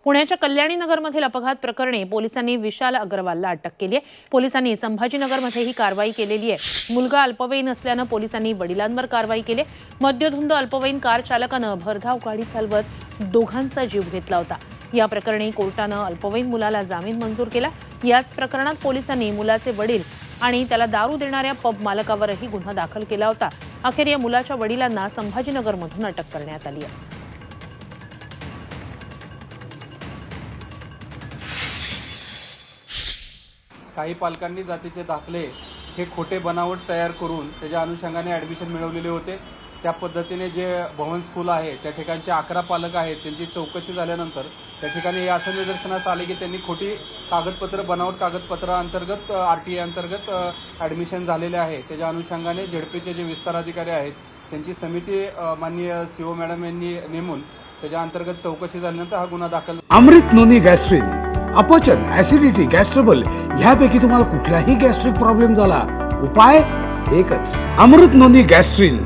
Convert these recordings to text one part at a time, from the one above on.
पुण्याच्या कल्याणी नगरमधील अपघात प्रकरणी पोलिसांनी विशाल अग्रवालला अटक केली आहे। पोलिसांनी संभाजीनगरमध्ये ही कारवाई केलेली आहे। मुलगा अल्पवयीन असल्याने पोलिसांनी वडिलांवर कारवाई केली। मद्यधुंद अल्पवयीन कार चालकाने भरधाव गाडी चालवत दोघांचा जीव घेतला होता। या प्रकरणी कोर्टाने अल्पवयीन मुलाला जामीन मंजूर केला। याच प्रकरणात पोलिसांनी मुलाचे वडील आणि त्याला दारू देणाऱ्या पब मालकावरही गुन्हा दाखल केला होता। अखेर या मुलाच्या वडिलांना संभाजीनगरमधून अटक करण्यात आली आहे। काही पालकांनी जातीचे दाखले हे खोटे बनावट तयार करून त्याच्या अनुषंगाने ॲडमिशन मिळवलेले होते। त्या पद्धतीने जे भवन स्कूल आहे त्या ठिकाणचे 11 पालक आहेत, त्यांची चौकशी झाल्यानंतर त्या ठिकाणी हे असं निदर्शनास आले की त्यांनी खोटी कागदपत्र बनावट कागदपत्र अंतर्गत RTA अंतर्गत ॲडमिशन झालेले आहे। त्याच्या अनुषंगाने झेडपीचे जे विस्तार अधिकारी आहेत त्यांची समिती माननीय CO मॅडम यांनी नेमून त्याच्या अंतर्गत चौकशी झाल्यानंतर हा गुन्हा दाखल। अमृत नोनी गॅस्ट्रिन, अपचन, ऍसिडिटी, गॅस्ट्रबल ह्यापैकी तुम्हाला कुठलाही गॅस्ट्रिक प्रॉब्लेम झाला, उपाय एकच, अमृत नोनी गॅस्ट्रिन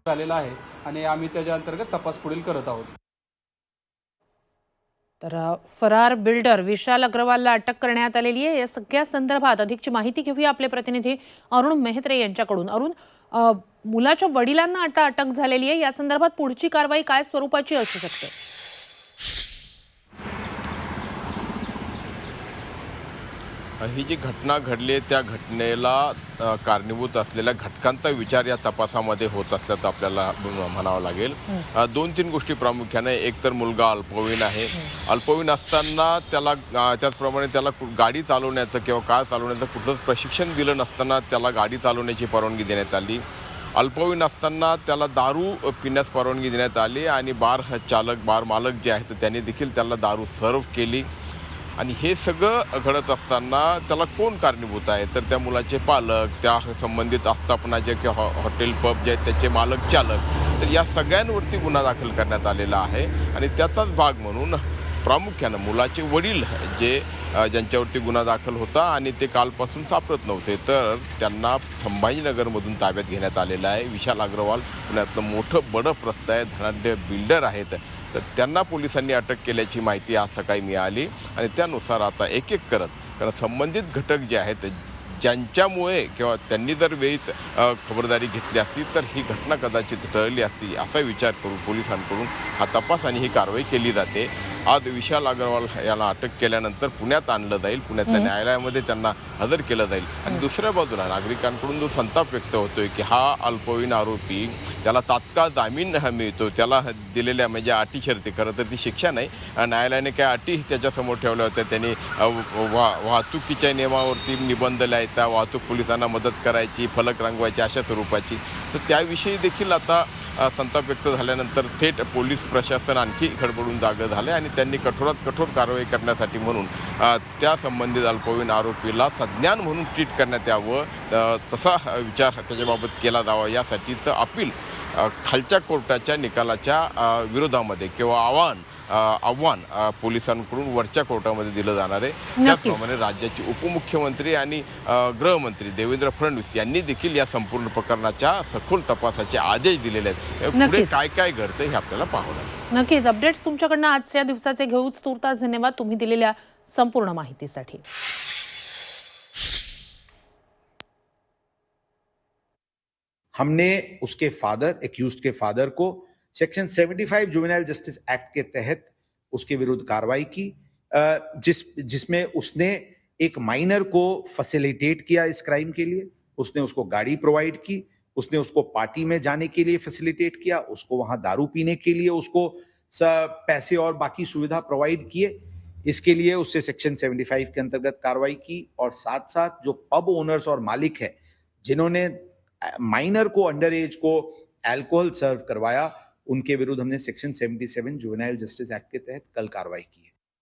झालेला आहे आणि आम्ही त्याच्या अंतर्गत तपास पुढील करत आहोत। तर फरार बिल्डर विशाल अग्रवालला अटक करण्यात आलेली आहे। या सगळ्या संदर्भात अधिकची माहिती घेऊया आपले प्रतिनिधी अरुण मेहत्रे यांच्याकडून। अरुण, मुलाच्या वडिलांना आता अटक झालेली आहे, या संदर्भात पुढची कारवाई काय स्वरूपाची असू शकते? ही जी घटना घडली आहे त्या घटनेला कारणीभूत असलेल्या घटकांचा विचार या तपासामध्ये होत असल्याचं आपल्याला म्हणावं लागेल। 2-3 गोष्टी प्रामुख्याने, एक तर मुलगा अल्पवयीन आहे, अल्पवयीन असताना त्याला त्याचप्रमाणे त्याला गाडी चालवण्याचं किंवा कार चालवण्याचं कुठलंच प्रशिक्षण दिलं नसताना त्याला गाडी चालवण्याची परवानगी देण्यात आली। अल्पवयीन असताना त्याला दारू पिण्यास परवानगी देण्यात आली आणि बार मालक जे आहेत त्यांनी देखील त्याला दारू सर्व केली। आणि हे सगळं घडत असताना त्याला कोण कारणीभूत आहे, तर त्या मुलाचे पालक, त्या संबंधित आस्थापनाचे किंवा हॉटेल पब जे आहेत त्याचे मालक चालक, तर या सगळ्यांवरती गुन्हा दाखल करण्यात आलेला आहे। आणि त्याचाच भाग म्हणून प्रामुख्यानं मुलाचे वडील जे ज्यांच्यावरती गुन्हा दाखल होता आणि ते कालपासून सापडत नव्हते, तर त्यांना संभाजीनगरमधून ताब्यात घेण्यात आलेलं आहे। विशाल अग्रवाल पुण्यातलं मोठं बडं आहे, धनाढ्य बिल्डर आहेत, तर त्यांना पोलिसांनी अटक केल्याची माहिती आज सकाळी मिळाली आणि त्यानुसार आता एक एक करत, कारण संबंधित घटक जे आहेत ज्यांच्यामुळे किंवा त्यांनी जर वेळीच खबरदारी घेतली असती तर ही घटना कदाचित टळली असती, असा विचार करून पोलिसांकडून हा तपास आणि ही कारवाई केली जाते। आज विशाल अग्रवाल याला अटक केल्यानंतर पुण्यात आणलं जाईल, पुण्यातल्या न्यायालयामध्ये त्यांना हजर केलं जाईल। आणि दुसऱ्या बाजूला नागरिकांकडून जो संताप व्यक्त होतोय की हा अल्पवयीन आरोपी, त्याला तात्काळ जामीन मिळतो, त्याला दिलेल्या म्हणजे अटी शर्ती, खरं तर ती शिक्षा नाही, न्यायालयाने काय अटी त्याच्यासमोर ठेवल्या होत्या, त्यांनी वाहतुकीच्या नियमावरती निबंध लिहायचा, वाहतूक पोलिसांना मदत करायची, फलक रंगवायची, अशा स्वरूपाची, तर त्याविषयी देखील आता संताप व्यक्त झाल्यानंतर थेट पोलीस प्रशासन आणखी खडबडून जागं झाले आणि त्यांनी कठोरात कठोर कारवाई करण्यासाठी म्हणून त्या संबंधित अल्पवयीन आरोपीला सज्ञान म्हणून ट्रीट करण्यात यावं, तसा विचार त्याच्याबाबत केला जावा, यासाठीचं अपील खालच्या कोर्टाच्या निकालाच्या विरोधामध्ये किंवा आव्हान पोलिसांकडून वरच्या कोर्टामध्ये दिलं जाणार आहे। त्याचप्रमाणे राज्याचे उपमुख्यमंत्री आणि गृहमंत्री देवेंद्र फडणवीस यांनी देखील या संपूर्ण प्रकरणाच्या सखोल तपासाचे आदेश दिलेले आहेत। पुढे काय काय घडतं हे आपल्याला पाहावं लागेल। नक्कीच अपडेट्स तुमच्याकडनं आजच्या दिवसाचे घेऊच। तुर्तास धन्यवाद तुम्ही दिलेल्या संपूर्ण माहितीसाठी। हमने उसके फादर, एक्यूज्ड के फादर को सेक्शन 75 जुवेनाइल जस्टिस एक्ट के तहत उसके विरुद्ध कार्रवाई की, जिसमें उसने एक माइनर को फैसिलिटेट किया इस क्राइम के लिए। उसने उसको गाड़ी प्रोवाइड की, उसने उसको पार्टी में जाने के लिए फैसिलिटेट किया, उसको वहां दारू पीने के लिए उसको पैसे और बाकी सुविधा प्रोवाइड किए। इसके लिए उससे सेक्शन 75 के अंतर्गत कार्रवाई की। और साथ साथ जो पब ओनर्स और मालिक है जिन्होंने माइनर को, अंडर एज को अल्कोहल सर्व करवाया, उनके विरुद्ध हमने सेक्शन 77 जुवेनाइल जस्टिस एक्ट के तहत कल कार्रवाई की है।